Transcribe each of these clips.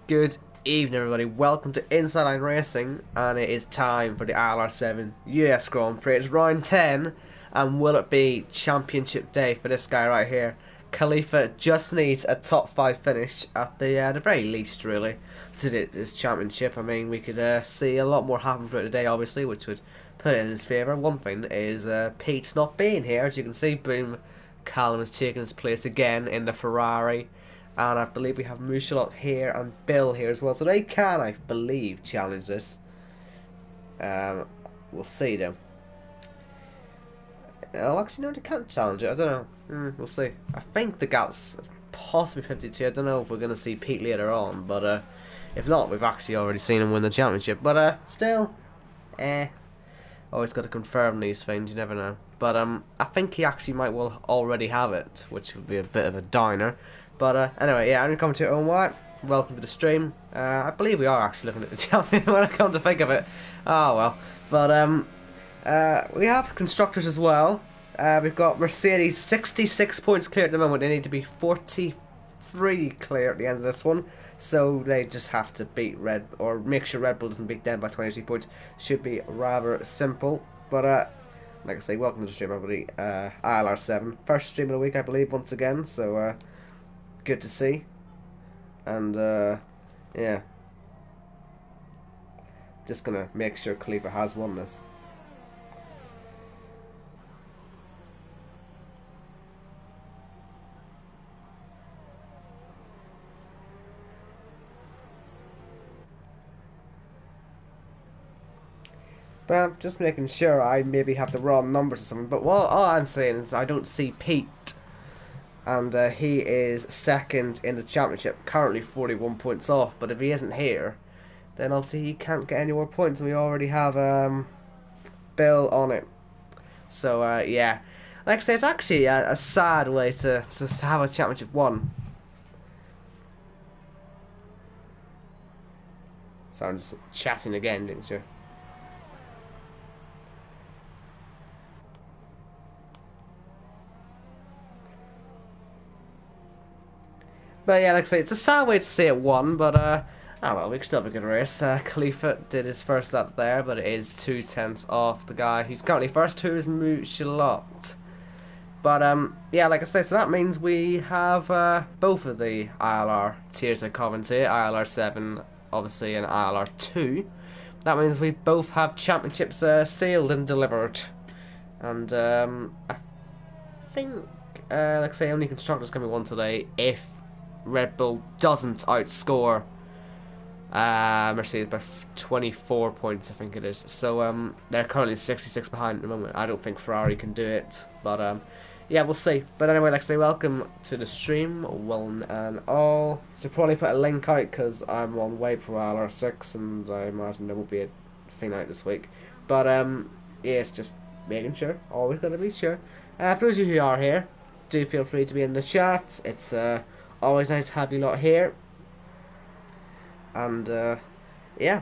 Good evening, everybody. Welcome to Inside Line Racing, and it is time for the ILR7 US Grand Prix. It's round 10, and will it be championship day for this guy right here? Khalifa just needs a top 5 finish at the very least, really, to this championship. I mean, we could see a lot more happen throughout the day, obviously, which would put it in his favour. One thing is Pete's not being here. As you can see, boom, Callum has taken his place again in the Ferrari. And I believe we have Mushalot here and Bill here as well. So they can, I believe, challenge this. We'll see though. Oh, actually, no, they can't challenge it. I don't know. We'll see. I think the gap's possibly 52. I don't know if we're going to see Pete later on. But if not, we've actually already seen him win the championship. But still, always got to confirm these things. You never know. But I think he actually might well already have it, which would be a bit of a downer. But anyway, yeah, I'm going to come to your own White. Welcome to the stream. I believe we are actually looking at the champion when I come to think of it. Oh well. But we have constructors as well. We've got Mercedes 66 points clear at the moment. They need to be 43 clear at the end of this one. So they just have to beat or make sure Red Bull doesn't beat them by 23 points. Should be rather simple. But like I say, welcome to the stream, everybody. ILR7. First stream of the week, I believe, once again. So good to see. And yeah, just gonna make sure Khalifa has won this. But I'm just making sure I maybe have the wrong numbers or something. But all I'm saying is I don't see Pete. And he is second in the championship, currently 41 points off. But if he isn't here, then obviously he can't get any more points. And we already have Bill on it. So yeah, like I say, it's actually a sad way to have a championship won. So I'm just chatting again, didn't you? But yeah, like I say, it's a sad way to say it won, but oh well, we can still have a good race. Khalifa did his first lap there, but it is 2/10 off the guy who's currently first, who is Mushalot. But yeah, like I say, so that means we have both of the ILR tiers of Coventry, ILR7 obviously and ILR2. That means we both have championships sealed and delivered. And I think, like I say, only constructors can be won today if Red Bull doesn't outscore Mercedes by 24 points, I think it is. So they're currently 66 behind at the moment. I don't think Ferrari can do it, but yeah, we'll see. But anyway, like I say, welcome to the stream, one and all. So probably put a link out because I'm on way for ILR6, and I imagine there won't be a thing out this week. But yeah, it's just making sure. Always gotta be sure. For those of you who are here, do feel free to be in the chat. It's always nice to have you lot here. And yeah,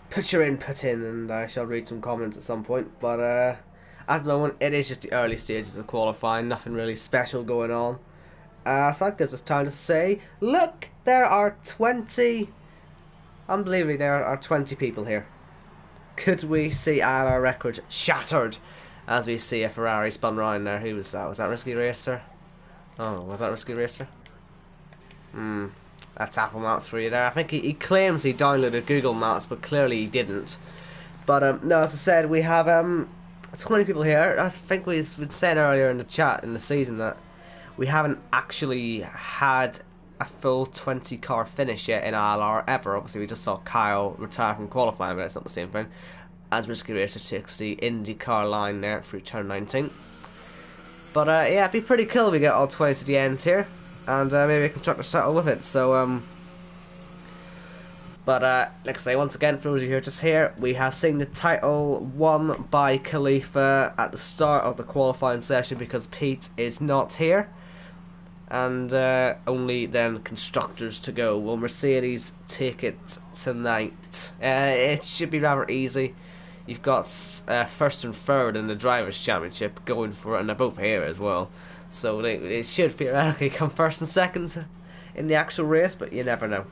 put your input in and I shall read some comments at some point. But at the moment it is just the early stages of qualifying, nothing really special going on. So that gives us time to say, look, there are 20, unbelievably there are 20 people here. Could we see ILR records shattered as we see a Ferrari spun round there? Who was that? Was that Risky Racer? Oh, was that Risky Racer? That's Apple Maps for you there. I think he claims he downloaded Google Maps, but clearly he didn't. But no, as I said, we have so many people here. I think we've been saying earlier in the chat in the season that we haven't actually had a full 20 car finish yet in ILR ever. Obviously, we just saw Kyle retire from qualifying, but it's not the same thing as Risky Racer takes the IndyCar line there through turn 19. But yeah, it'd be pretty cool if we get all 20 to the end here, and maybe a constructor settle with it. So but like I say, once again, for those of you who are just here, we have seen the title won by Khalifa at the start of the qualifying session because Pete is not here, and only then constructors to go. Will Mercedes take it tonight? It should be rather easy. You've got first and third in the Drivers' Championship going for it, and they're both here as well. So they should theoretically come first and second in the actual race, but you never know.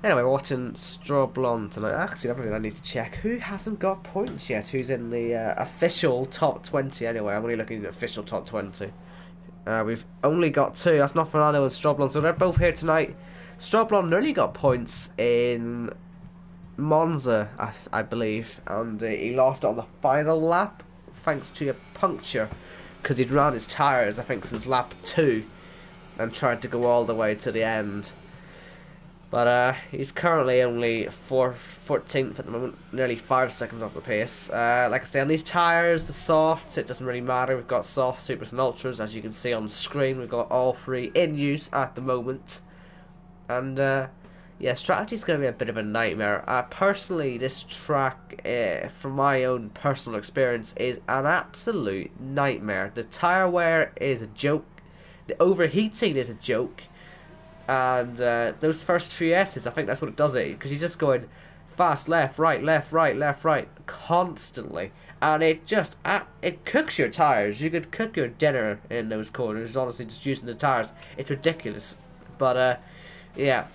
Anyway, we're watching Straw Blonde tonight. Actually, I need to check who hasn't got points yet. Who's in the official top 20? Anyway, I'm only looking at the official top 20. We've only got 2. That's not Fernando and Straw Blonde, so they're both here tonight. Straw Blonde nearly got points in Monza, I believe, and he lost it on the final lap thanks to a puncture because he'd run his tyres, I think, since lap 2 and tried to go all the way to the end. But he's currently only 14th at the moment, nearly 5 seconds off the pace. Like I say, on these tyres, the softs, it doesn't really matter. We've got soft, supers and ultras, as you can see on the screen. We've got all 3 in use at the moment. And yeah, strategy's going to be a bit of a nightmare. Personally, this track, from my own personal experience, is an absolute nightmare. The tyre wear is a joke. The overheating is a joke. And those first few S's, I think that's what it does because you're just going fast left, right, left, right, left, right, constantly. And it just, it cooks your tyres. You could cook your dinner in those corners, honestly, just using the tyres. It's ridiculous. But, yeah,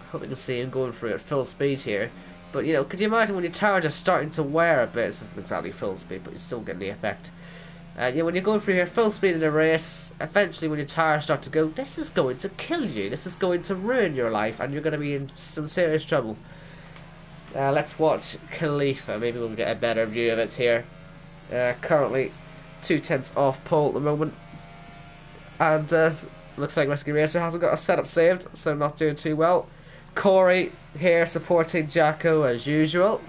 I hope you can see him going through at full speed here. But, you know, could you imagine when your tyres are starting to wear a bit? This isn't exactly full speed, but you're still getting the effect. Yeah, when you're going through here full speed in a race, eventually when your tyres start to go, this is going to kill you. This is going to ruin your life, and you're going to be in some serious trouble. Let's watch Khalifa. Maybe we'll get a better view of it here. Currently 2/10 off pole at the moment. And looks like Rescue Racer hasn't got a setup saved, so not doing too well. Corey here supporting Jacko as usual.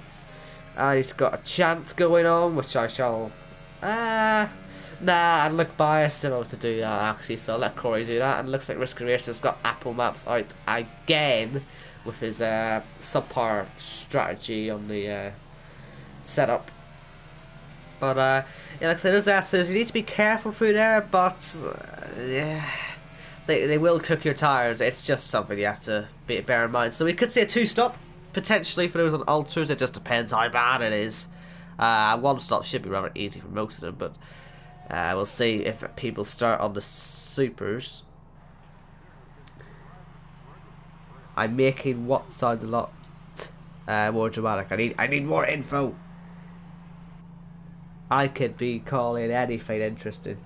And he's got a chant going on, which I shall... nah, I'd look biased if I was to do that actually, so I'll let Corey do that. And it looks like Risky Racer's got Apple Maps out again with his subpar strategy on the setup. But yeah, like I said, those S's, you need to be careful through there, but yeah, they will cook your tyres. It's just something you have to bear in mind. So we could see a 2-stop potentially for those on ultras. It just depends how bad it is. 1-stop should be rather easy for most of them, but we'll see if people start on the supers. I'm making what sound a lot more dramatic. I need more info. I could be calling anything interesting.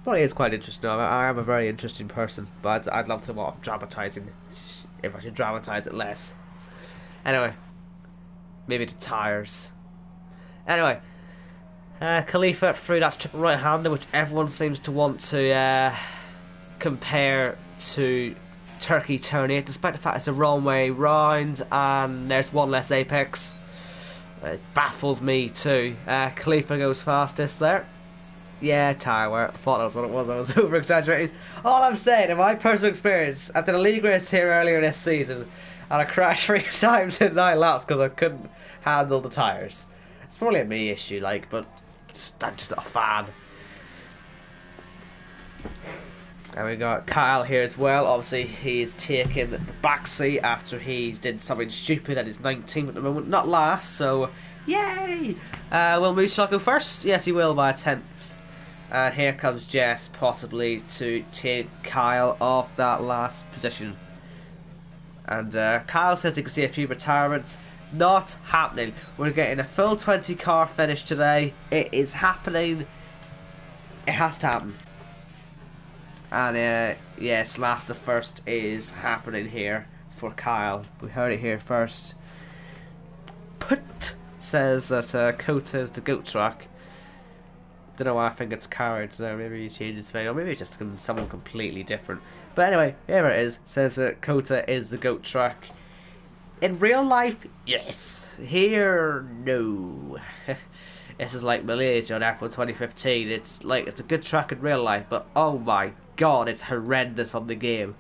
Probably is quite interesting. I am a very interesting person, but I'd love to more dramatising. If I should dramatise it less. Anyway. Maybe the tyres. Anyway, Khalifa through that triple right-hander, which everyone seems to want to compare to Turkey Tourney, despite the fact it's a wrong way round and there's one less apex. It baffles me too. Khalifa goes fastest there. Yeah, tyre wear. I thought that was what it was. I was over-exaggerating. All I'm saying, in my personal experience, I did a league race here earlier this season, and I crashed 3 times in 9 laps because I couldn't handle the tyres. It's probably a me issue, like, but I'm just not a fan. And we got Kyle here as well. Obviously, he's taking the back seat after he did something stupid at his 19th at the moment. Not last, so yay! Will Moose go first? Yes, he will by a 10th. And here comes Jess, possibly to take Kyle off that last position. And Kyle says he can see a few retirements. Not happening. We're getting a full 20 car finish today. It is happening. It has to happen. And yes, last to first is happening here for Kyle. We heard it here first. Put says that Kota is the GOAT track. Don't know why I think it's carried, so maybe he changed his face, or maybe it's just someone completely different. But anyway, here it is. Says that Kota is the GOAT track. In real life, yes. Here, no. This is like Malaysia on F1 2015. It's like, it's a good track in real life, but oh my god, it's horrendous on the game.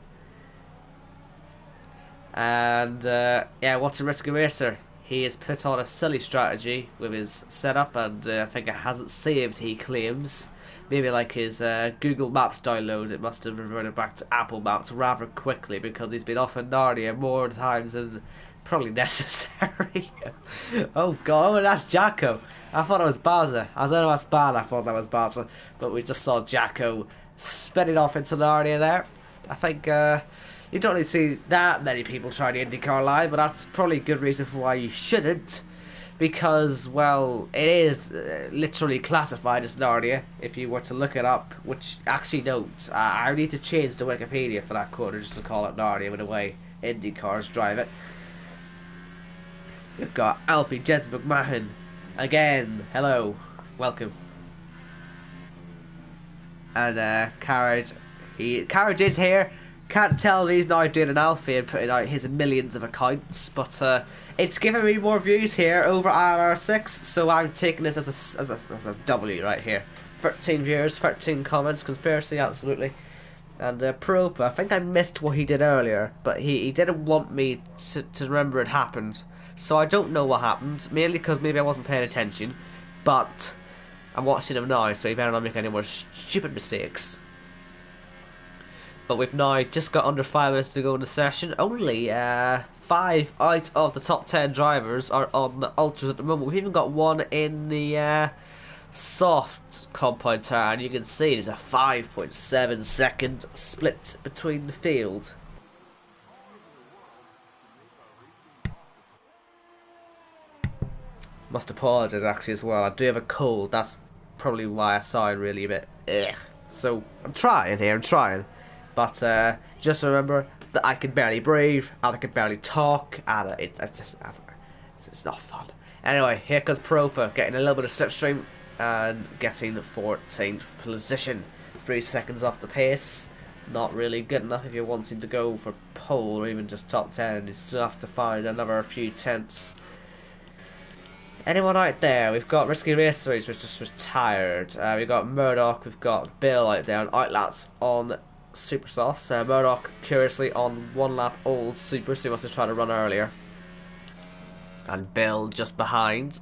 And yeah, what's a Risky Racer? He has put on a silly strategy with his setup, and I think it hasn't saved, he claims. Maybe like his Google Maps download, it must have reverted back to Apple Maps rather quickly because he's been off in Narnia more times than probably necessary. Oh god, that's Jacko. I thought it was Barza. I don't know what's bad. I thought that was Barza, but we just saw Jacko spinning off into Narnia there. I think you don't really see that many people try the IndyCar live, but that's probably a good reason for why you shouldn't. Because, well, it is literally classified as Narnia if you were to look it up, which actually don't. I need to change the Wikipedia for that quarter just to call it Narnia with the way IndyCars drive it. We've got Alfie Jens McMahon again. Hello, welcome. And Carriage is here. Can't tell he's now doing an Alfie and putting out his millions of accounts, but it's giving me more views here over ILR6, so I'm taking this as a W right here. 13 viewers, 13 comments, conspiracy, absolutely. And Propa, I think I missed what he did earlier, but he didn't want me to remember it happened. So I don't know what happened, mainly because maybe I wasn't paying attention, but I'm watching him now, so he better not make any more stupid mistakes. But we've now just got under 5 minutes to go in the session. Only 5 out of the top 10 drivers are on the Ultras at the moment. We've even got one in the soft compound tire, and you can see there's a 5.7 second split between the field. Must apologise actually as well. I do have a cold. That's probably why I sound really a bit ugh. So I'm trying here. I'm trying. But just remember that I can barely breathe, and I can barely talk, and it's not fun. Anyway, here comes Propa, getting a little bit of slipstream, and getting the 14th position. 3 seconds off the pace. Not really good enough if you're wanting to go for pole, or even just top 10. You still have to find another few tenths. Anyone out there? We've got Risky Racers, who's just retired. We've got Murdoch, we've got Bill out there, and Outlats on Super Sauce. Murdoch curiously on 1 lap old Super, so he wants to try to run earlier. And Bill just behind.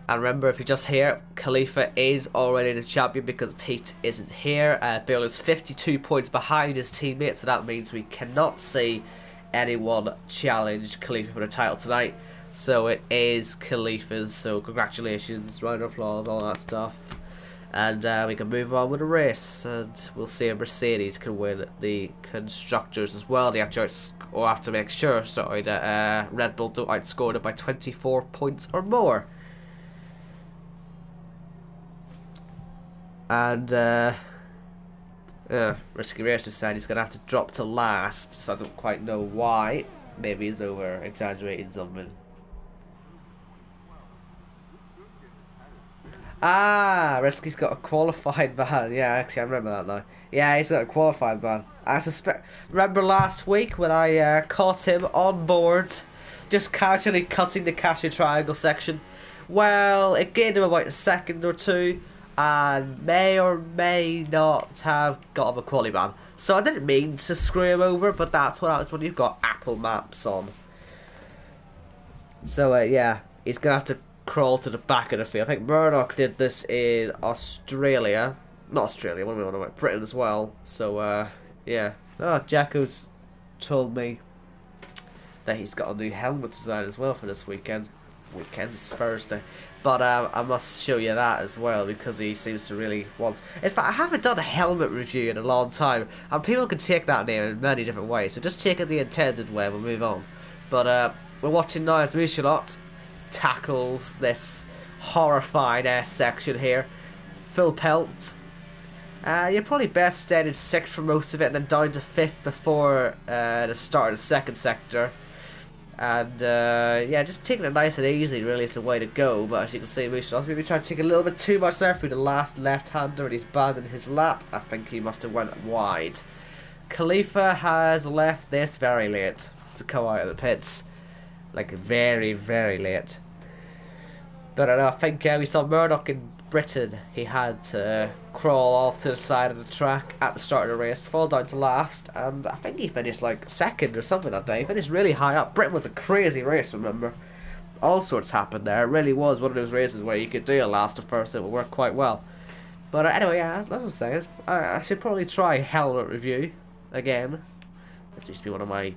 And remember, if you're just here, Khalifa is already the champion because Pete isn't here. Bill is 52 points behind his teammate, so that means we cannot see anyone challenge Khalifa for the title tonight. So it is Khalifa's, so congratulations, round of applause, all that stuff. And we can move on with the race, and we'll see if Mercedes can win the constructors as well. They have to make sure, sorry, that Red Bull don't outscore it by 24 points or more. And Risky Racer said he's going to have to drop to last, so I don't quite know why. Maybe he's over exaggerating something. Risky's got a qualified ban. Yeah, actually I remember that now. Yeah, he's got a qualified ban. I suspect. Remember last week when I caught him on board, just casually cutting the cashew triangle section? Well, it gained him about a second or two, and may or may not have got him a quali ban. So I didn't mean to screw him over, but that's what happens when you've got Apple Maps on. So yeah, he's gonna have to crawl to the back of the field. I think Murdoch did this in Australia. Not Australia, what am I on about? Britain as well. So yeah. Jacko's told me that he's got a new helmet design as well for this weekend. It's Thursday. But I must show you that as well, because he seems to really want. In fact, I haven't done a helmet review in a long time, and people can take that name in many different ways, so just take it the intended way and we'll move on. But we're watching now as Michelot tackles this horrifying section here. Full pelt. You're probably best staying in 6th for most of it, and then down to 5th before the start of the second sector. And yeah, just taking it nice and easy really is the way to go. But as you can see, Michelot's maybe trying to take a little bit too much there through the last left-hander, and he's banned in his lap. I think he must have went wide. Khalifa has left this very late to come out of the pits. Like very, very late. But I think we saw Murdoch in Britain. He had to crawl off to the side of the track at the start of the race, fall down to last, and I think he finished like second or something that day. He finished really high up. Britain was a crazy race, remember? All sorts happened there. It really was one of those races where you could do a last to first. It would work quite well. But anyway, yeah, that's what I'm saying. I should probably try helmet review again. This used to be one of my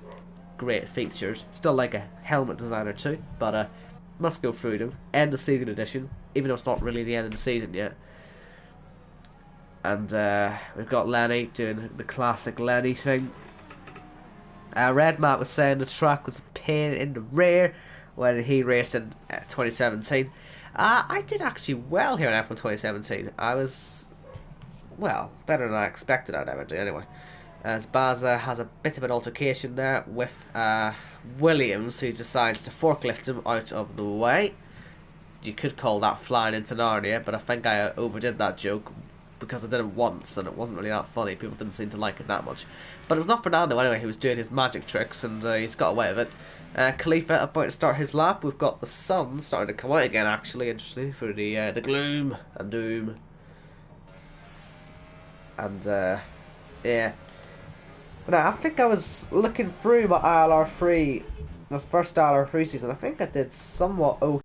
great features. Still like a helmet designer too, but Must go through them. End of season edition, even though it's not really the end of the season yet. And we've got Lenny doing the classic Lenny thing. Red Matt was saying the track was a pain in the rear when he raced in 2017. I did actually well here in F1 2017. I was, well, better than I expected I'd ever do anyway. As Baza has a bit of an altercation there with Williams, who decides to forklift him out of the way. You could call that flying into Narnia, but I think I overdid that joke because I did it once and it wasn't really that funny. People didn't seem to like it that much. But it was not Fernando anyway who was doing his magic tricks, and he's got away with it. Khalifa about to start his lap. We've got the sun starting to come out again, actually, interestingly, through the gloom and doom. And yeah. But I think I was looking through my ILR3, the first ILR3 season. I think I did somewhat okay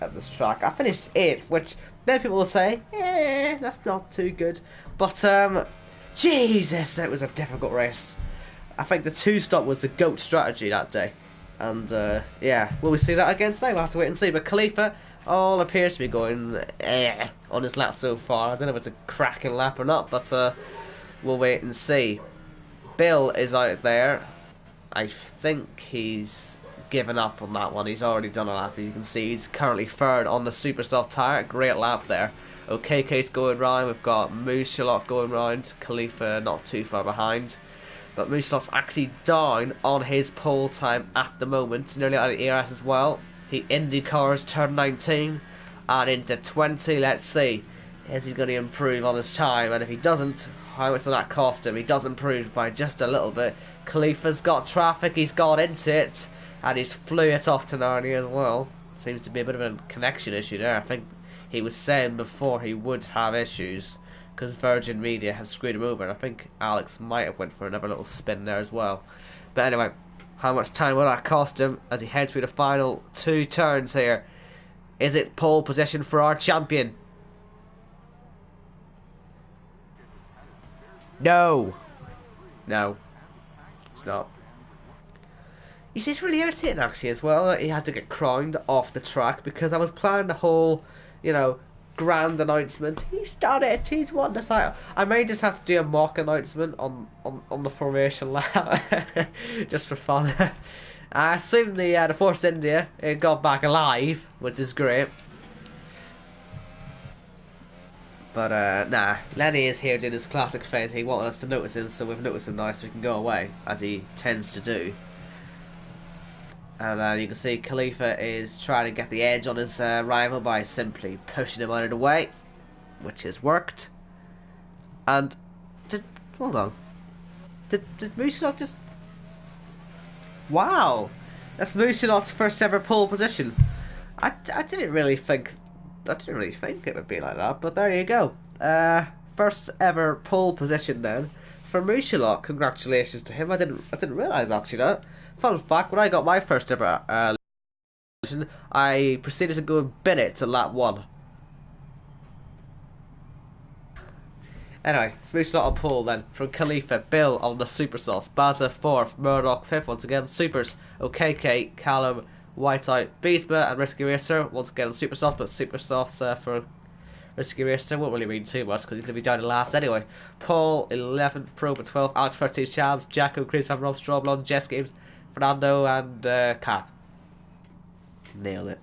at this track. I finished 8th, which many people will say, that's not too good. But Jesus, it was a difficult race. I think the 2-stop was the GOAT strategy that day. And yeah, will we see that again today? We'll have to wait and see. But Khalifa all appears to be going on his lap so far. I don't know if it's a cracking lap or not, but we'll wait and see. Bill is out there. I think he's given up on that one. He's already done a lap. As you can see, he's currently 3rd on the super soft tyre. Great lap there. OKK's going round. We've got Mooshalot going round. Khalifa not too far behind. But Mooshalot's actually down on his pole time at the moment. Nearly out of ERS as well. He IndyCars turn 19 and into 20. Let's see. Is he going to improve on his time? And if he doesn't, how much will that cost him? He does improve by just a little bit. Khalifa's got traffic. He's got into it. And he's flew it off to Narnia as well. Seems to be a bit of a connection issue there. I think he was saying before he would have issues because Virgin Media have screwed him over. And I think Alex might have went for another little spin there as well. But anyway, how much time will that cost him as he heads through the final 2 turns here? Is it pole position for our champion? No. No. It's not. You see, it's really irritating actually as well that he had to get crowned off the track because I was planning the whole, you know, grand announcement. He's done it, he's won. It's like, I may just have to do a mock announcement on the formation lap just for fun. I assume the Force India it got back alive, which is great. But nah, Lenny is here doing his classic thing. He wanted us to notice him, so we've noticed him now so we can go away, as he tends to do. And you can see Khalifa is trying to get the edge on his rival by simply pushing him out of the way, which has worked. And hold on, did Mooshalot just? Wow, that's Mooshalot's first ever pole position. I didn't really think it would be like that, but there you go. First ever pole position then for Mooshalot. Congratulations to him. I didn't realise actually that. Fun fact, when I got my first ever I proceeded to go and bin it to lap 1. Anyway, Mooshalot on pole then from Khalifa, Bill on the super sauce, Baza 4th, Murdoch 5th once again, supers, OKK, Callum, Whiteout, Beesma and Risky Racer once again on super sauce, but super sauce for Risky Racer won't really mean too much because he's going to be down to last anyway. Paul 11th, Probe 12th, Alex 13, Shams, Jacko, Chris Van Rob, Strawblon, Jess Games, Fernando and Cap. Nailed it.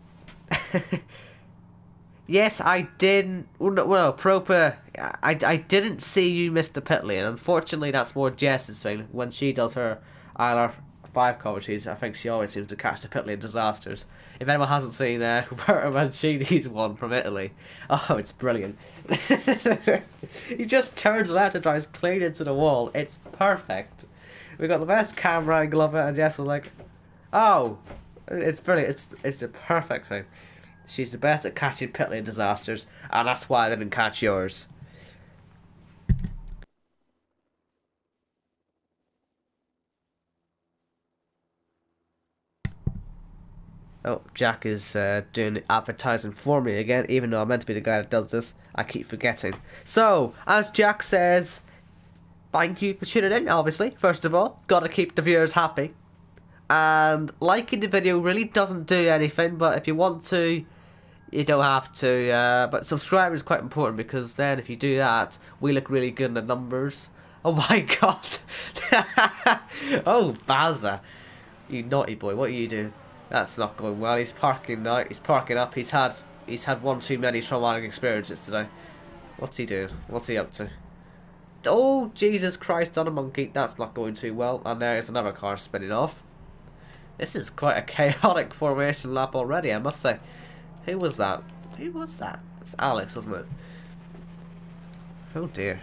Yes, I didn't. Well, Proper, I didn't see you miss the pit lane. Unfortunately, that's more Jess's thing. When she does her ILR5 commentaries, I think she always seems to catch the pit lane disasters. If anyone hasn't seen Roberto Mancini's one from Italy, oh, it's brilliant. He just turns left and drives clean into the wall. It's perfect. We got the best camera angle of it, and Jess was like, "Oh, it's brilliant! It's the perfect thing." She's the best at catching pit lane disasters, and that's why I didn't catch yours. Oh, Jack is doing advertising for me again, even though I'm meant to be the guy that does this. I keep forgetting. So, as Jack says, thank you for tuning in, obviously, first of all. Gotta keep the viewers happy. And liking the video really doesn't do anything, but if you want to, you don't have to. But subscribing is quite important, because then if you do that, we look really good in the numbers. Oh my god. Oh, Bazza. You naughty boy, what are you doing? That's not going well. He's parking now. He's parking up. He's had one too many traumatic experiences today. What's he doing? What's he up to? Oh, Jesus Christ on a monkey. That's not going too well. And there's another car spinning off. This is quite a chaotic formation lap already, I must say. Who was that? Who was that? It's Alex, wasn't it? Oh dear.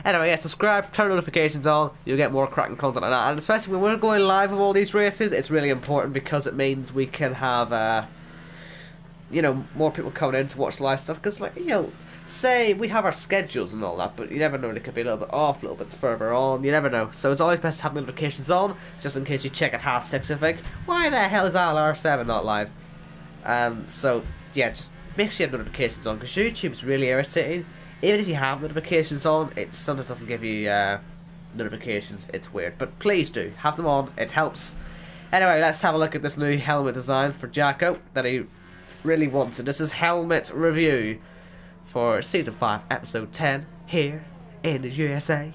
Anyway, yeah, subscribe, turn notifications on, you'll get more cracking content like that. And especially when we're going live with all these races, it's really important, because it means we can have, you know, more people coming in to watch live stuff. Because, like, you know, say we have our schedules and all that, but you never know, they could be a little bit off, a little bit further on, you never know. So it's always best to have notifications on, just in case you check at 6:30 and think, why the hell is ILR7 not live? So, yeah, just make sure you have notifications on, because YouTube is really irritating. Even if you have notifications on, it sometimes doesn't give you notifications. It's weird. But please do. Have them on. It helps. Anyway, let's have a look at this new helmet design for Jacko that he really wanted. This is helmet review for Season 5, Episode 10, here in the USA.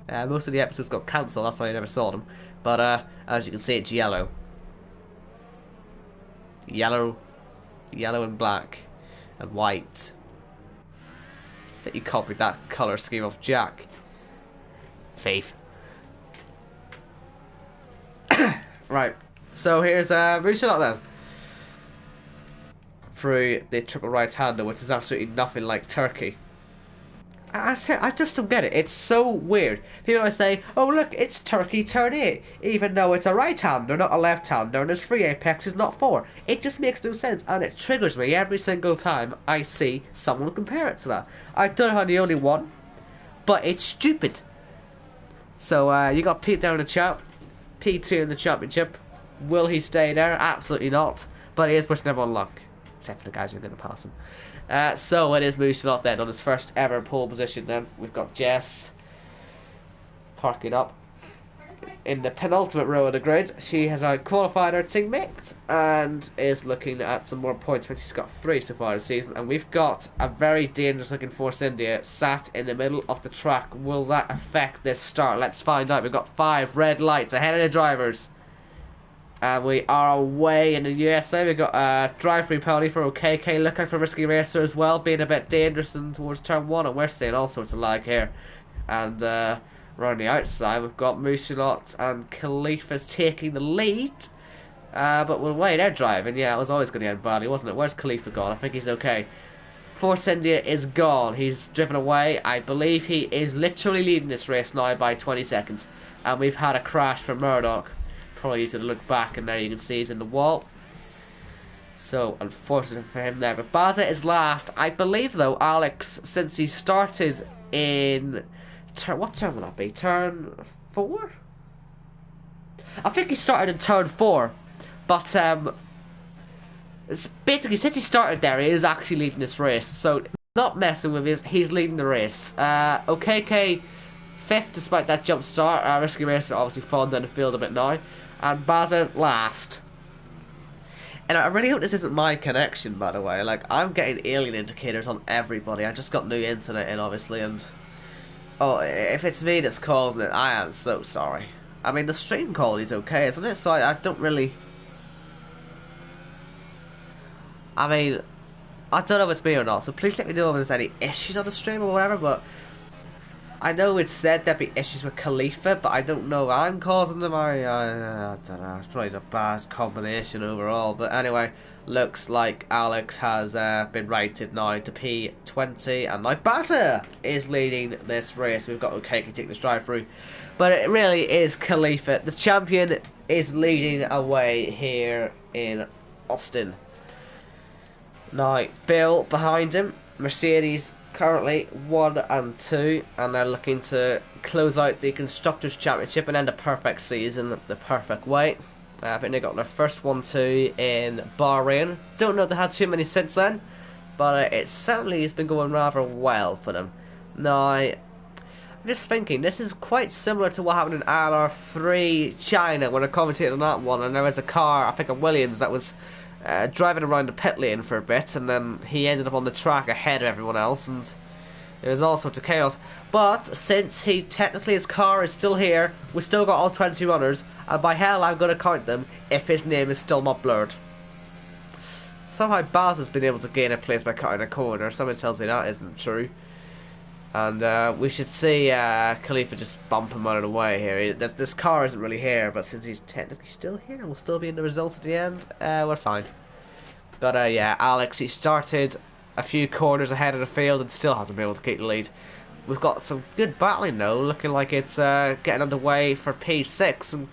Most of the episodes got cancelled, that's why I never saw them. But as you can see, it's yellow. Yellow and black and white. I think you copied that colour scheme off Jack. Thief. Right, so here's Mushilot then. Through the triple right-hander, which is absolutely nothing like Turkey. I just don't get it. It's so weird. People always say, oh look, it's Turkey turn 8, even though it's a right-hander, not a left-hander, and there's 3 apexes, not 4. It just makes no sense, and it triggers me every single time I see someone compare it to that. I don't know how I'm the only one, but it's stupid. So, you got Pete down in the chat, P2 in the championship. Will he stay there? Absolutely not, but he is pushing everyone luck, except for the guys who are going to pass him. So it is Mushilot then on his first ever pole position. Then we've got Jess parking up in the penultimate row of the grid. She has qualified her teammate and is looking at some more points, when she's got 3 so far this season. And we've got a very dangerous looking Force India sat in the middle of the track. Will that affect this start? Let's find out. We've got 5 red lights ahead of the drivers. And we are away in the USA. We've got a drive-through penalty for OKK. Look out for Risky Racer as well, being a bit dangerous and towards turn 1. And we're seeing all sorts of lag here. And we're on the outside. We've got Mushilot and Khalifa's taking the lead. But the way they're driving, yeah, it was always going to end badly, wasn't it? Where's Khalifa gone? I think he's okay. Force India is gone. He's driven away. I believe he is literally leading this race now by 20 seconds. And we've had a crash from Murdoch. Probably easy to look back, and there you can see he's in the wall. So unfortunate for him there. But Baza is last. I believe though, Alex, since he started in what turn will that be? Turn 4? I think he started in turn 4. But it's basically, since he started there, he is actually leading this race. So not messing with his, he's leading the race. OKK 5th despite that jump start. Risky Racer obviously falling down the field a bit now. And Baza last. And I really hope this isn't my connection, by the way. Like, I'm getting alien indicators on everybody. I just got new internet in, obviously, and oh, if it's me that's causing it, I am so sorry. I mean, the stream quality's okay, isn't it? So I don't really... I mean, I don't know if it's me or not, so please let me know if there's any issues on the stream or whatever, but I know it's said there'd be issues with Khalifa, but I don't know if I'm causing them. I don't know. It's probably a bad combination overall. But anyway, looks like Alex has been rated now to P20, and now Baza is leading this race. We've got OK taking this drive through, but it really is Khalifa. The champion is leading away here in Austin. Now Bill behind him, Mercedes currently 1 and 2, and they're looking to close out the Constructors' Championship and end a perfect season the perfect way. I think they got their first 1-2 in Bahrain. Don't know if they had too many since then, but it certainly has been going rather well for them. Now, I'm just thinking, this is quite similar to what happened in ILR3 China when I commentated on that one, and there was a car, I think a Williams, that was driving around the pit lane for a bit, and then he ended up on the track ahead of everyone else, and it was all sorts of chaos. But since his car is still here, we still got all 20 runners, and by hell I'm going to count them if his name is still not blurred. Somehow Baz has been able to gain a place by cutting a corner. Something tells me that isn't true. And we should see Khalifa just bump him out of the way here. This car isn't really here, but since he's technically still here, we'll still be in the result at the end. We're fine. But yeah, Alex, he started a few corners ahead of the field and still hasn't been able to keep the lead. We've got some good battling though, looking like it's getting underway for P6. And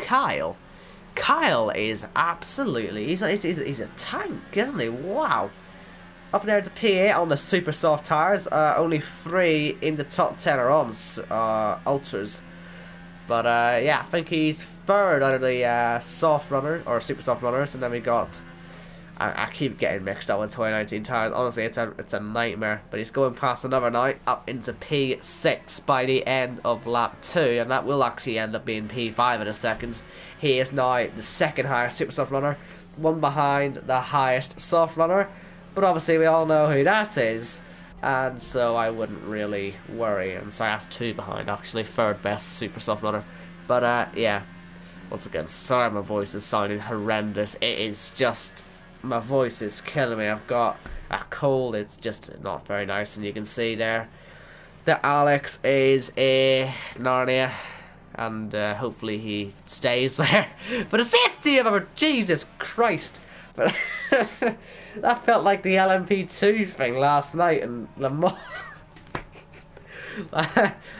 Kyle is absolutely, he's a tank, isn't he? Wow. Up there to P8 on the super soft tires. Only 3 in the top 10 are on ultras. But yeah, I think he's third out of the soft runner or super soft runners, and then we got. I keep getting mixed up with 2019 tires. Honestly, it's a nightmare. But he's going past another night up into P6 by the end of lap 2, and that will actually end up being P5 in a second. He is now the second highest super soft runner, one behind the highest soft runner. But obviously we all know who that is, and so I wouldn't really worry. And so that's 2 behind, actually, third best super soft runner. But yeah, once again, sorry my voice is sounding horrendous. It is just, my voice is killing me. I've got a cold, it's just not very nice, and you can see there that Alex is a Narnia, and hopefully he stays there for the safety of our Jesus Christ. But that felt like the LMP2 thing last night in Le Mans.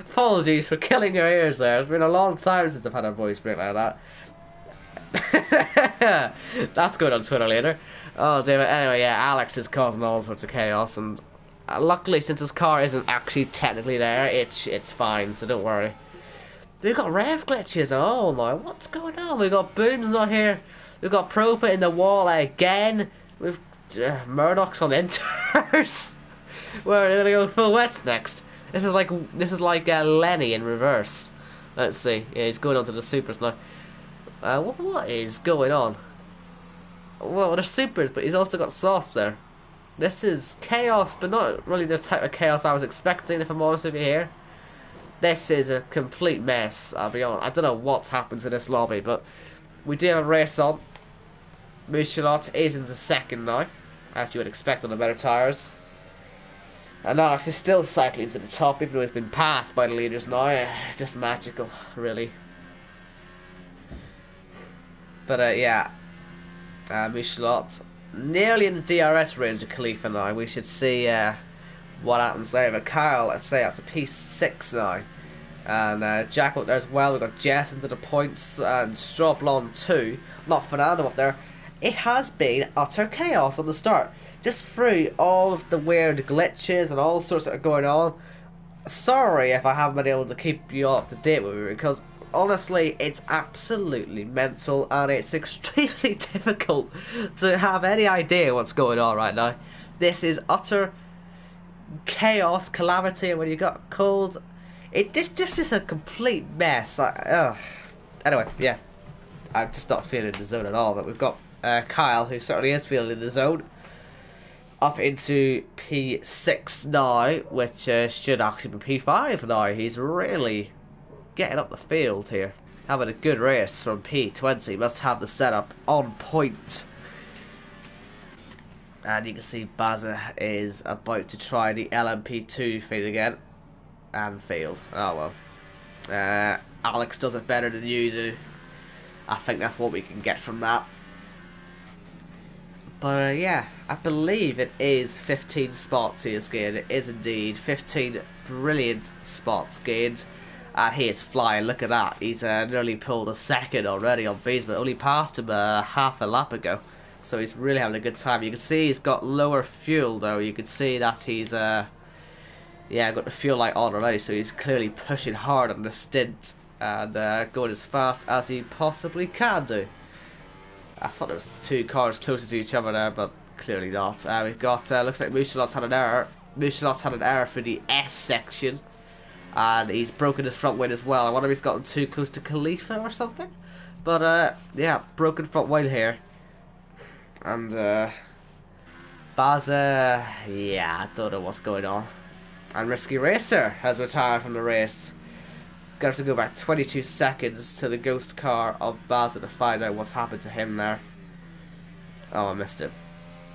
Apologies for killing your ears there. It's been a long time since I've had a voice break like that. That's going on Twitter later. Oh, damn it. Anyway, yeah, Alex is causing all sorts of chaos, and luckily, since his car isn't actually technically there, it's fine, so don't worry. We've got rev glitches. Oh my, what's going on? We've got Booms not here. We've got Propa in the wall again. We've Murdoch's on inters. We're gonna go full wets next. This is like Lenny in reverse. Let's see. Yeah, he's going on to the supers now. What is going on? Well, they're supers, but he's also got sauce there. This is chaos, but not really the type of chaos I was expecting, if I'm honest with you here. This is a complete mess, I'll be honest. I don't know what's happened to this lobby, but we do have a race on. Mouchelot is in the second now, as you would expect on the better tyres. And Alex is still cycling to the top, even though he's been passed by the leaders now. Just magical, really. But yeah, Mouchelot nearly in the DRS range of Khalifa now. We should see what happens there. But Kyle, let's say, up to P6 now. And Jack up there as well. We've got Jess into the points and Stroplon too. Not Fernando up there. It has been utter chaos on the start. Just through all of the weird glitches and all sorts that are going on. Sorry if I haven't been able to keep you up to date with it, because honestly it's absolutely mental and it's extremely difficult to have any idea what's going on right now. This is utter chaos, calamity, and when you got cold, this is a complete mess. Anyway, yeah, I'm just not feeling the zone at all. But we've got Kyle, who certainly is feeling the zone, up into P6 now, which should actually be P5 now. He's really getting up the field here, having a good race from P20. Must have the setup on point. And you can see Baza is about to try the LMP2 thing again and failed. Oh well. Alex does it better than you do. I think that's what we can get from that. But yeah, I believe it is 15 spots he has gained. It is indeed 15 brilliant spots gained. And he is flying. Look at that. He's nearly pulled a second already on Beesman. Only passed him half a lap ago. So he's really having a good time. You can see he's got lower fuel though. You can see that he's got the fuel light on already. So he's clearly pushing hard on the stint and going as fast as he possibly can do. I thought there was 2 cars closer to each other there, but clearly not. We've got, looks like Mouchelot's had an error. Mouchelot's had an error for the S section. and he's broken his front wing as well. I wonder if he's gotten too close to Khalifa or something. But yeah, broken front wing here. And Baza, yeah, I don't know what's going on. And Risky Racer has retired from the race. Gonna have to go back 22 seconds to the ghost car of Baza to find out what's happened to him there. Oh, I missed it.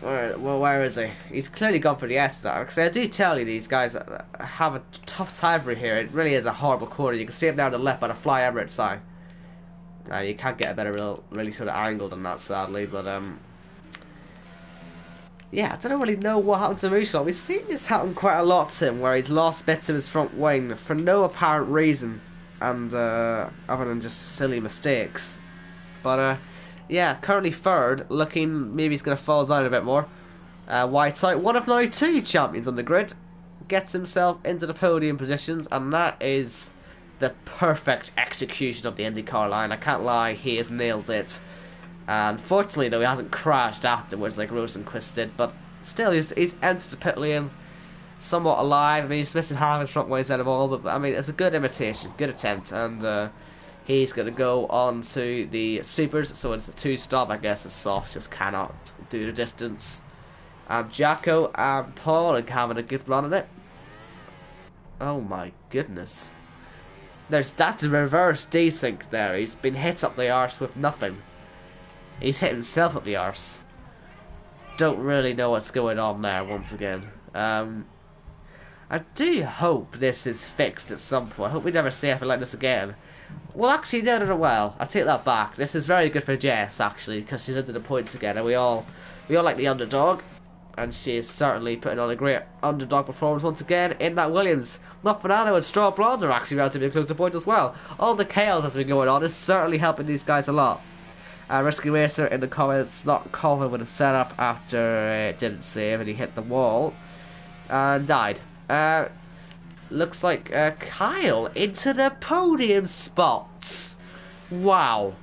Where is he? He's clearly gone for the S. Because I do tell you, these guys have a tough time for here. It really is a horrible corner. You can see him down the left by the Fly Emirates side. You can't get a better really sort of angle than that, sadly. But yeah, I don't really know what happened to Mushal. We've seen this happen quite a lot to him, where he's lost bits of his front wing for no apparent reason, and other than just silly mistakes. But yeah, currently third, looking maybe he's going to fall down a bit more. Whiteside, one of now two champions on the grid, gets himself into the podium positions, and that is the perfect execution of the IndyCar line. I can't lie, he has nailed it. Unfortunately, though, he hasn't crashed afterwards like Rosenqvist did, but still, he's entered the pit lane somewhat alive. I mean, he's missing half his front wing set of all, but I mean, it's a good imitation, good attempt, and he's going to go on to the supers, so it's a two-stop. I guess the softs just cannot do the distance. Jacko and Paul are having a good run at it. Oh my goodness. That's a reverse desync there. He's been hit up the arse with nothing. He's hit himself up the arse. Don't really know what's going on there once again. I do hope this is fixed at some point. I hope we never see anything like this again. Well, actually, no, well, I take that back. This is very good for Jess, actually, because she's into the points again, and we all like the underdog, and she is certainly putting on a great underdog performance once again in Matt Williams. Matt Fernando and Straw Blonde are actually relatively close to points as well. All the chaos that's been going on is certainly helping these guys a lot. Risky Racer in the comments, not confident with the setup after it didn't save and he hit the wall and died. Looks like Kyle into the podium spots. Wow.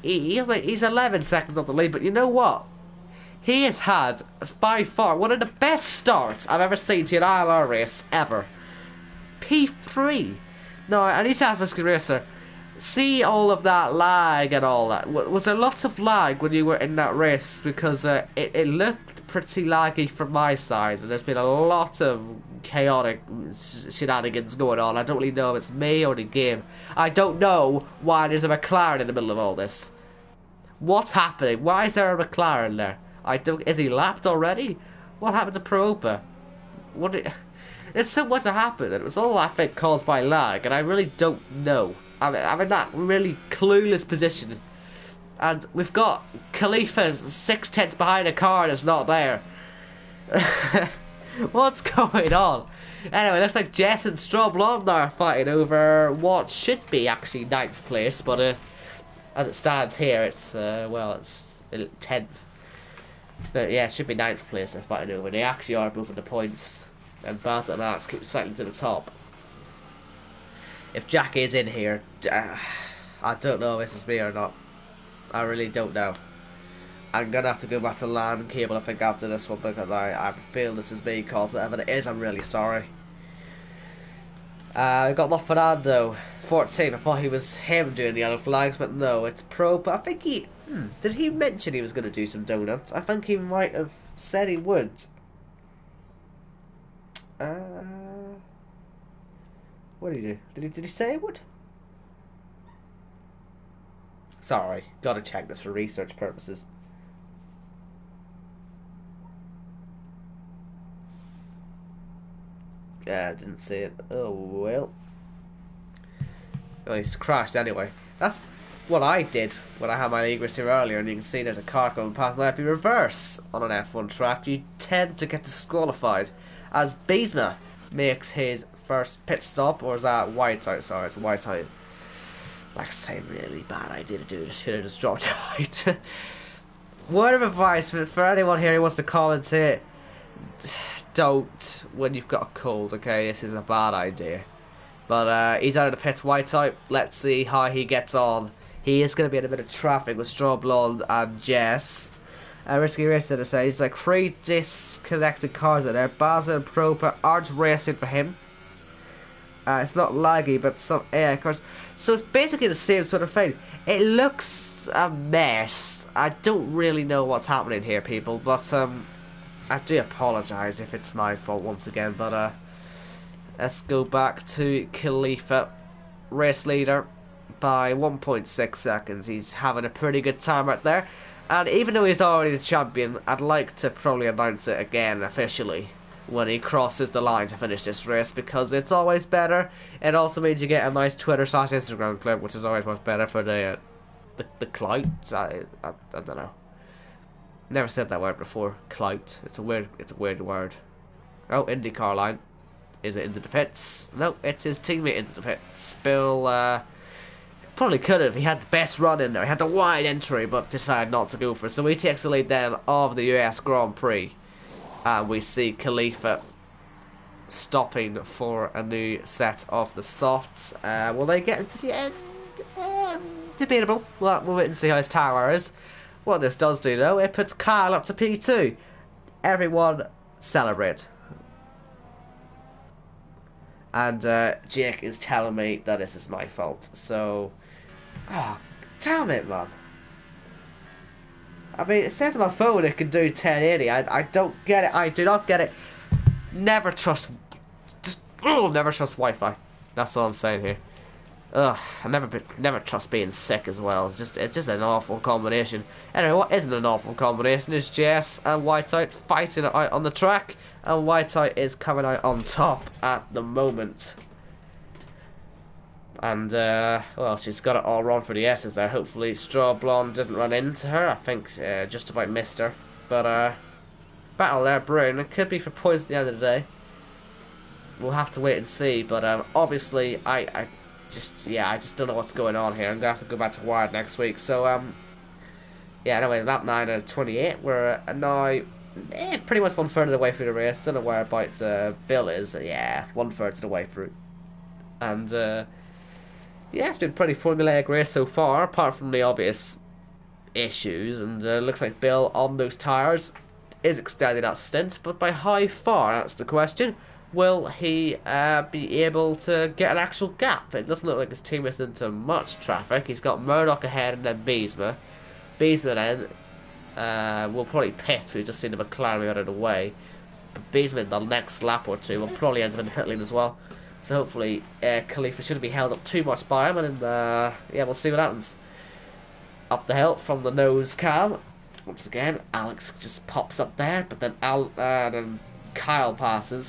He's 11 seconds off the lead, but you know what? He has had, by far, one of the best starts I've ever seen to an ILR race ever. P3. No, I need to ask Risky Racer. See all of that lag and all that. Was there lots of lag when you were in that race? Because it looked pretty laggy from my side, and there's been a lot of chaotic shenanigans going on. I don't really know if it's me or the game. I don't know why there's a McLaren in the middle of all this. What's happening? Why is there a McLaren there? Is he lapped already? What happened to Propa? There's so much that happened. It was all, I think, caused by lag, and I really don't know. I'm in that really clueless position, and we've got Khalifa's 6/10 behind a car that's not there. What's going on? Anyway, looks like Jess and Straw Blonde are fighting over what should be actually 9th place, but as it stands here, it's well, it's 10th. But yeah, it should be 9th place they're fighting over. They actually are both in the points, and Bart and Alex keep cycling to the top. If Jack is in here, I don't know if this is me or not. I really don't know. I'm going to have to go back to LAN cable, I think, after this one, because I feel this is me, because whatever it is, I'm really sorry. We got Matt Fernando, 14. I thought he was him doing the yellow flags, but no, it's Pro. But I think he... did he mention he was going to do some donuts? I think he might have said he would. What did he do? Did he say he would? Sorry, gotta check this for research purposes. Yeah, I didn't see it. Oh well. Oh, he's crashed anyway. That's what I did when I had my league race here earlier, and you can see there's a car going past. Now if you reverse on an F1 track, you tend to get disqualified, as Biesma makes his first pit stop, or is that Whiteside? Sorry, it's Whiteside. Like I say, really bad idea to do this. Should have just dropped out. Word of advice for anyone here who wants to comment it: don't when you've got a cold. Okay, this is a bad idea. But he's out of the pits. Whiteside. Let's see how he gets on. He is going to be in a bit of traffic with Straw Blonde and Jess. Risky Racer to say he's like 3 disconnected cars in there. Baza and Propa aren't racing for him. It's not laggy, but some AI cars. So it's basically the same sort of thing. It looks a mess. I don't really know what's happening here, people, but I do apologise if it's my fault once again, but let's go back to Khalifa, race leader by 1.6 seconds. He's having a pretty good time right there, and even though he's already the champion, I'd like to probably announce it again officially when he crosses the line to finish this race, because it's always better. It also means you get a nice Twitter/Instagram clip, which is always much better for the clout. I don't know. Never said that word before. Clout. It's a weird word. Oh, IndyCar line. Is it into the pits? No, it's his teammate into the pits. Bill probably could have. He had the best run in there. He had the wide entry, but decided not to go for it. So he takes the lead then of the US Grand Prix. And we see Khalifa stopping for a new set of the softs. Will they get into the end? Debatable. Well, we'll wait and see how his tower is. What this does do, though, it puts Kyle up to P2. Everyone celebrate. And Jake is telling me that this is my fault. So, oh, damn it, man. I mean, it says on my phone it can do 1080. I don't get it. I do not get it. Never trust. Never trust Wi-Fi. That's all I'm saying here. Ugh, I never trust being sick as well. It's just an awful combination. Anyway, what isn't an awful combination is Jess and Whiteout fighting it out on the track, and Whiteout is coming out on top at the moment. And, well, she's got it all wrong for the S's there. Hopefully Straw Blonde didn't run into her. I think just about missed her. But, battle there, brewing. It could be for points at the end of the day. We'll have to wait and see. But, obviously, I just don't know what's going on here. I'm going to have to go back to Wired next week. So, yeah, anyway, lap 9 out of 28. We're now pretty much 1/3 of the way through the race. Don't know whereabouts Bill is. Yeah, 1/3 of the way through. And, yeah, it's been a pretty formulaic race so far, apart from the obvious issues, and looks like Bill on those tyres is extending that stint, but by how far, that's the question. Will he be able to get an actual gap? It doesn't look like his team is into much traffic. He's got Murdoch ahead and then Beesma. Beesma then will probably pit. We've just seen the McLaren out of the way. But Beesma in the next lap or two will probably end up in the pit lane as well. So hopefully Khalifa shouldn't be held up too much by him, and yeah, we'll see what happens. Up the hill from the nose cam. Once again, Alex just pops up there, but then Kyle passes.